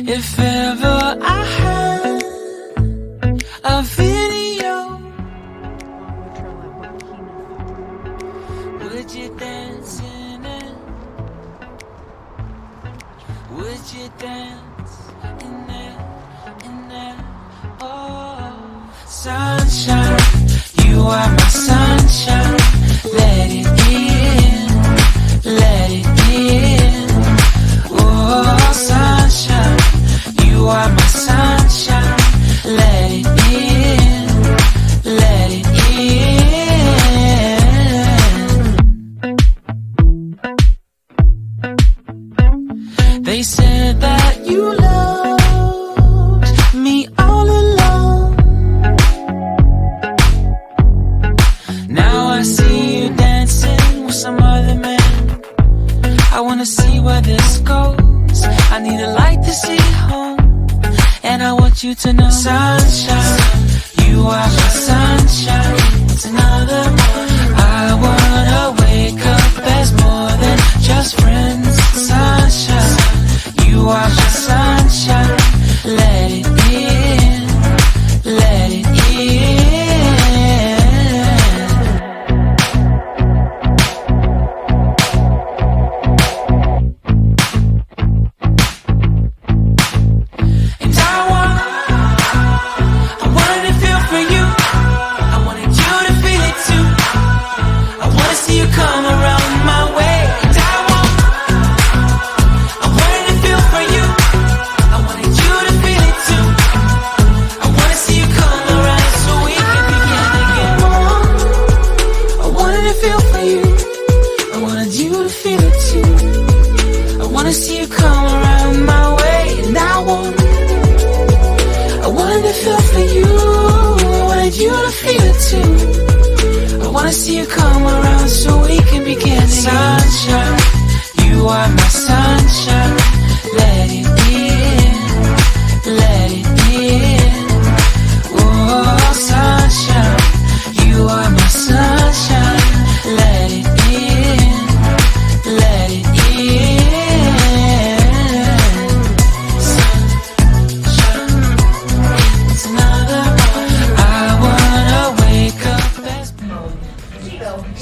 If ever I had a video, would you dance in it? Would you dance in it? Oh, sunshine, you are my sunshine. Let it in, let it in. Oh, sunshine, you are my sunshine. Let it in, let it in. They said that you loved me all along. Now I see you dancing with some other man. I wanna see where this goes. I need a light to see home, and I want you to know, sunshine, you are my sunshine. It's another one. I wanna wake up as more than just friends. Sunshine, you are my sunshine. Let it in, let it in. See you come around so we can begin. Sunshine, you are my sunshine. Let it in, let it in. Oh, sunshine, you are my sunshine. Let it in, let it in. Sunshine, it's another one. I wanna wake up as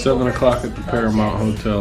7 o'clock at the Paramount Hotel.